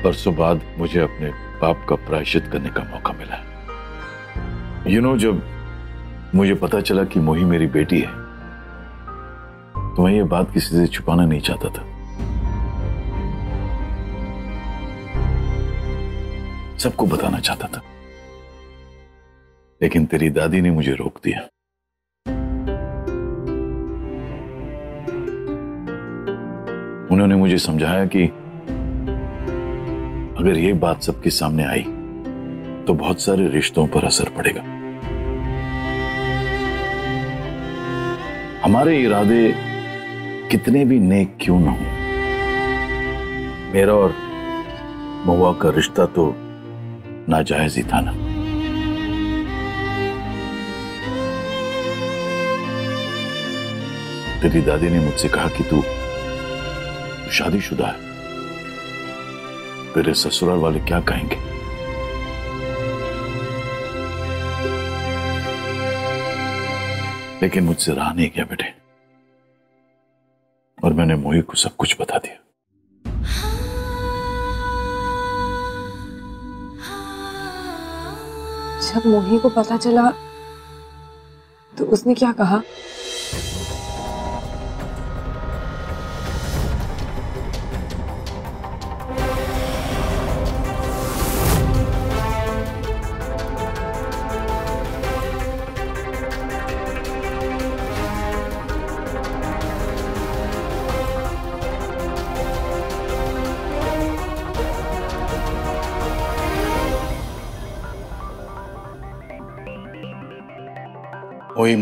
बरसों बाद मुझे अपने पाप का प्रायश्चित करने का मौका मिला। जब मुझे पता चला कि मोही मेरी बेटी है तो मैं ये बात किसी से छुपाना नहीं चाहता था। सबको बताना चाहता था, लेकिन तेरी दादी ने मुझे रोक दिया। उन्होंने मुझे समझाया कि अगर ये बात सबके सामने आई तो बहुत सारे रिश्तों पर असर पड़ेगा। हमारे इरादे कितने भी नेक क्यों ना हो, मेरा और महुआ का रिश्ता तो नाजायज ही था ना। तेरी दादी ने मुझसे कहा कि तू शादीशुदा है, तेरे ससुराल वाले क्या कहेंगे। लेकिन मुझसे रहा नहीं गया बेटे, और मैंने मोही को सब कुछ बता दिया। जब मोही को पता चला तो उसने क्या कहा? वही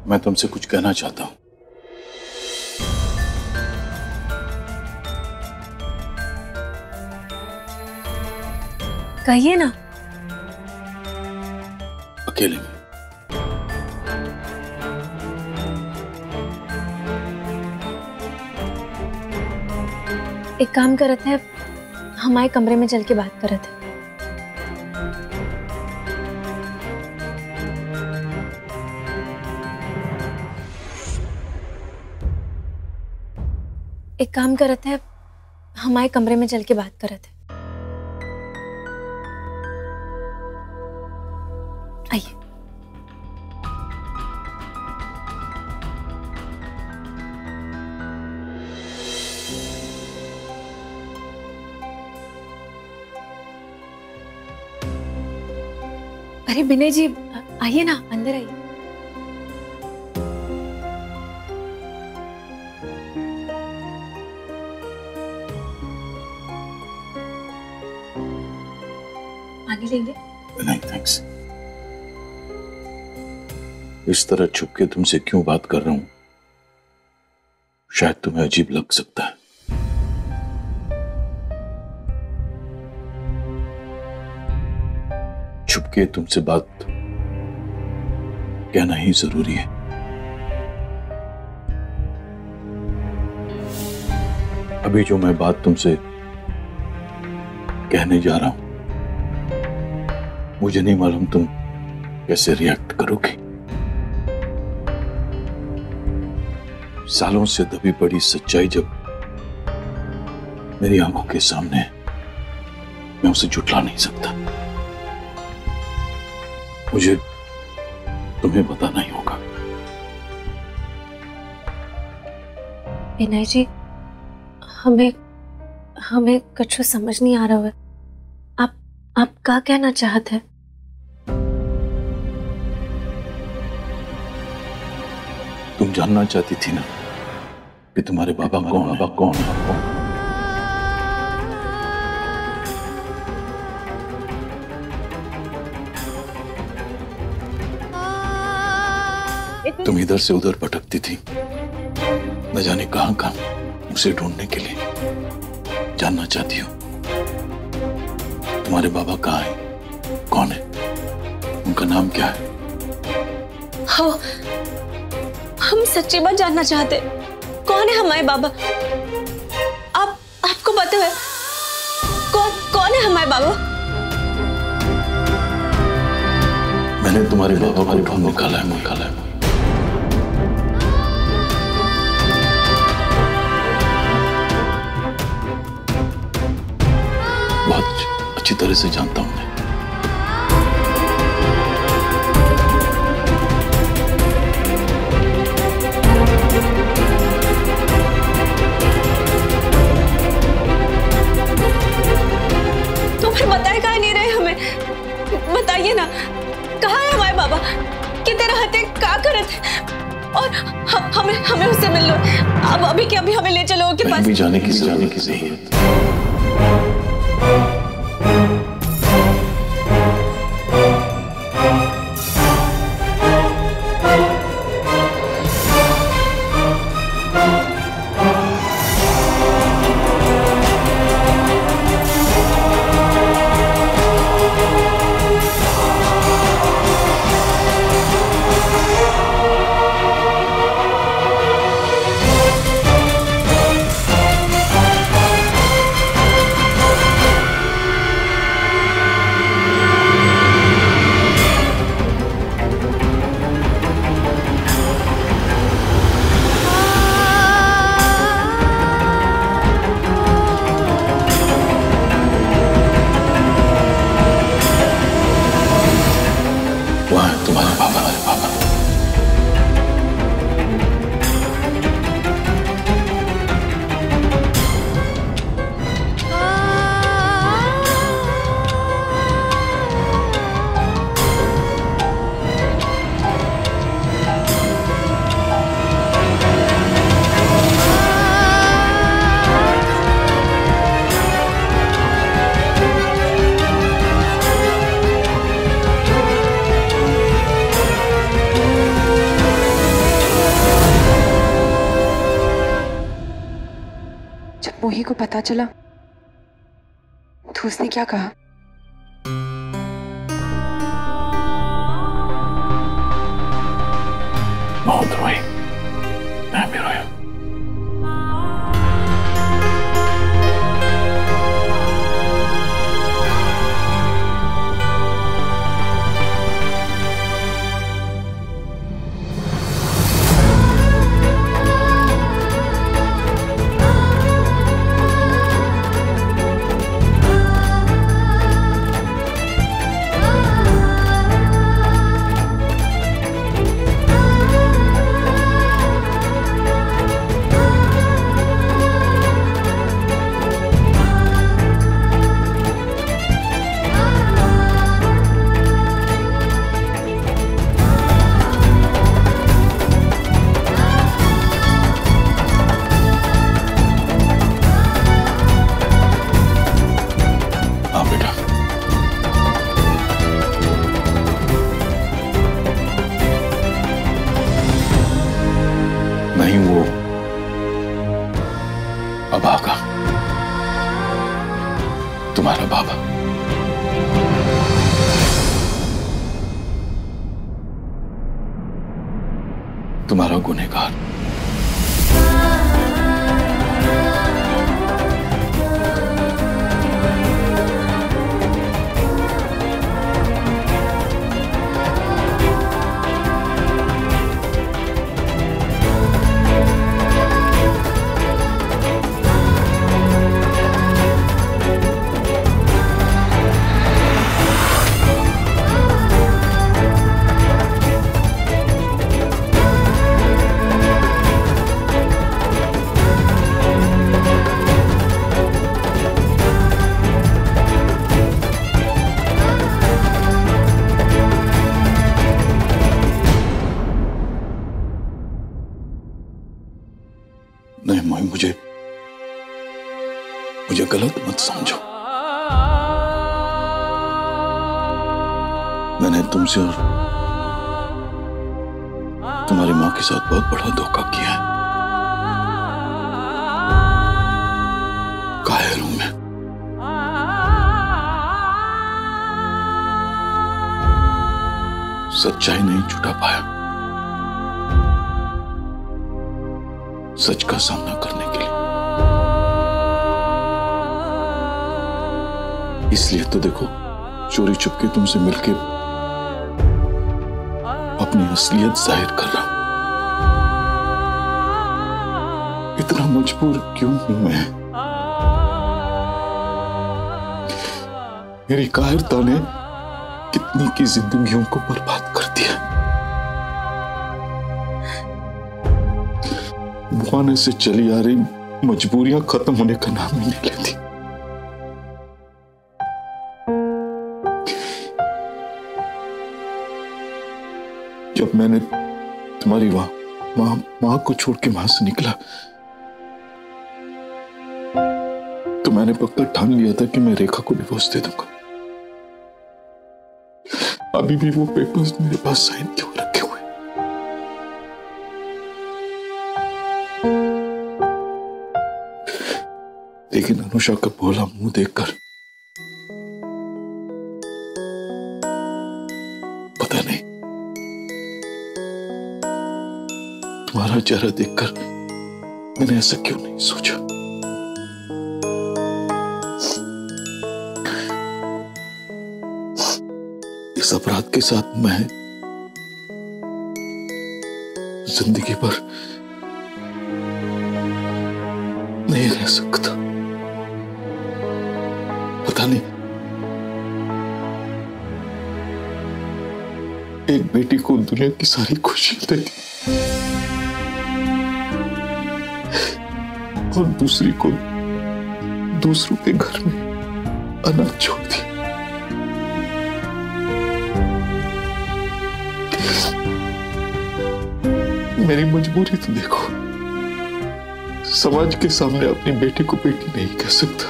मैं तुमसे कुछ कहना चाहता हूं। कहिए ना। अकेले में। एक काम करते हैं, हमारे कमरे में चल के बात करते हैं। एक काम करते हैं, हमारे कमरे में चल के बात करते हैं। आइए। अरे विनय जी, आइए ना, अंदर आइए। पानी लेंगे? नहीं थैंक्स। इस तरह छुप के तुमसे क्यों बात कर रहा हूं, शायद तुम्हें अजीब लग सकता है। छुप के तुमसे बात कहना ही जरूरी है। अभी जो मैं बात तुमसे कहने जा रहा हूं, मुझे नहीं मालूम तुम कैसे रिएक्ट करोगे। सालों से दबी पड़ी सच्चाई जब मेरी आंखों के सामने है, मैं उसे झुठला नहीं सकता। मुझे तुम्हें बताना ही होगा। विनय जी, हमें कुछ समझ नहीं आ रहा है। आप क्या कहना चाहते हैं? तुम जानना चाहती थी ना कि तुम्हारे बाबा कौन है? तुम इधर से उधर भटकती थी, न जाने कहां कहां उसे ढूंढने के लिए। जानना चाहती हो तुम्हारे बाबा कहाँ हैं, कौन है, उनका नाम क्या है? हाँ, हम सच्ची बात जानना चाहते। कौन है हमारे बाबा? आपको पता है कौन है हमारे बाबा? मैंने तुम्हारे बाबा को ढूंढ निकाला है। तरह से जानता हूं। तो फिर बताए कहा नहीं रहे हमें? बताइए ना, कहाँ है हमारे बाबा? कितने रहते, क्या करे थे? और हमें उससे मिल लो अब, अभी के अभी हमें ले चलो उनके पास। भी जाने की जरूरत। मोही को पता चला तो उसने क्या कहा? बहुत रोई, मैं भी रोया। नहीं, वो अभागा, तुम्हारा बाबा। तुम्हारा गुनहगार। नहीं मोही, मुझे गलत मत समझो। मैंने तुमसे और तुम्हारी मां के साथ बहुत बड़ा धोखा किया है। कायर हूं मैं। सच्चाई नहीं छुटा पाया सच का सामना करने के लिए। इसलिए तो देखो, चोरी छुपके तुमसे मिलके अपनी असलियत जाहिर कर रहा हूं। इतना मजबूर क्यों हूं मैं? मेरी कायरता ने कितनी की जिंदगियों को बर्बाद कर दिया। बुआने से चली आ रही मजबूरियां खत्म होने का नाम ही नहीं लेती। जब मैंने तुम्हारी मां को छोड़ के वहां से निकला तो मैंने पक्का ठान लिया था कि मैं रेखा को डिवोर्स दे दूंगा। अभी भी वो पेपर्स मेरे पास साइन किए हुए रखे हुए। लेकिन अनुषा का भोला मुंह देखकर पता नहीं, तुम्हारा चेहरा देखकर मैंने ऐसा क्यों नहीं सोचा। इस अपराध के साथ मैं जिंदगी भर नहीं रह सकता। पता नहीं, एक बेटी को दुनिया की सारी खुशी देती और दूसरी को दूसरों के घर में अनाथ छोड़ दी। मेरी मजबूरी तो देखो, समाज के सामने अपनी बेटी को बेटी नहीं कह सकता,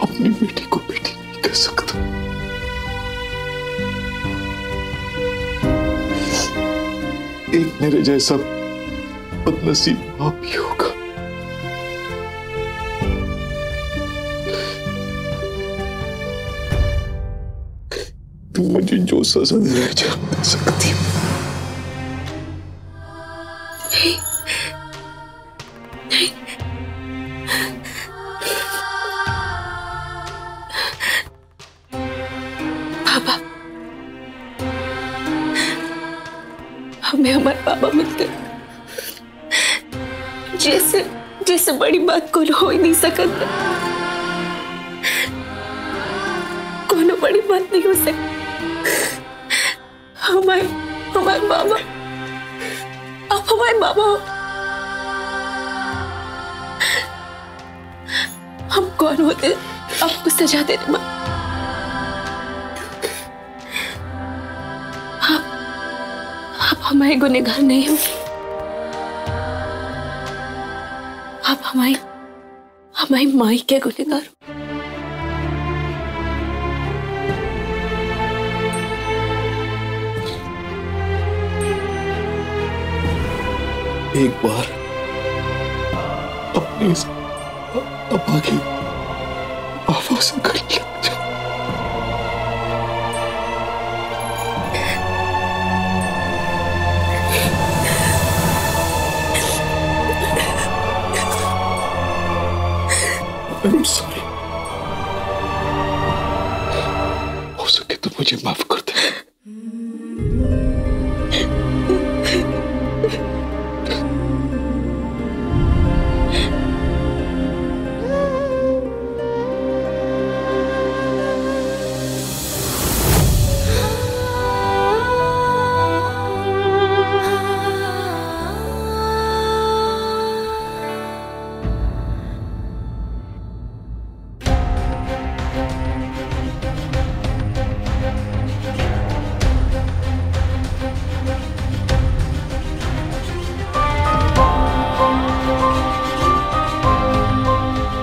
अपनी बेटी को बेटी नहीं कह सकता। एक मेरे जैसा बदनसीब बाप भी होगा। तुम मुझे जो सजा दे सकती हो। पापा, हमें हमारे पापा मिलते जैसे जैसे बड़ी बात को हो ही नहीं सकता। कोनो बड़ी बात नहीं हो सकती। हमारे बाबा, आप हमारे बाबा हो। हम कौन होते आपको सजा देने में? आप हमारे गुनहगार नहीं हो। आप हमारी माई के गुनहगार हो। एक बार अपनी अम्मा की आवाज से गले लग जा। I'm sorry। हो सके तो मुझे माफ कर दे।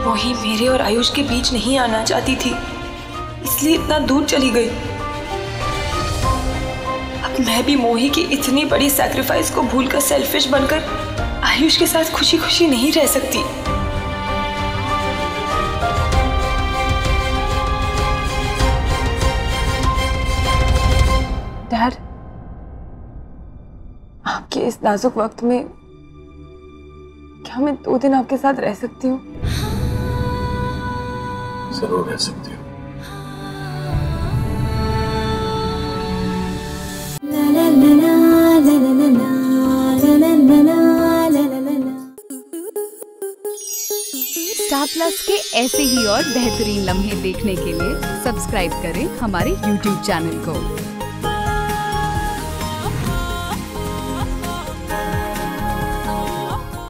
मोही मेरे और आयुष के बीच नहीं आना चाहती थी, इसलिए इतना दूर चली गई। अब मैं भी मोही की इतनी बड़ी सैक्रिफाइस को भूलकर सेल्फिश बनकर आयुष के साथ खुशी खुशी नहीं रह सकती। डैड, आपके इस नाजुक वक्त में क्या मैं 2 दिन आपके साथ रह सकती हूँ? जरूर रह सकती हो। Star प्लस के ऐसे ही और बेहतरीन लम्हे देखने के लिए सब्सक्राइब करें हमारे YouTube चैनल को।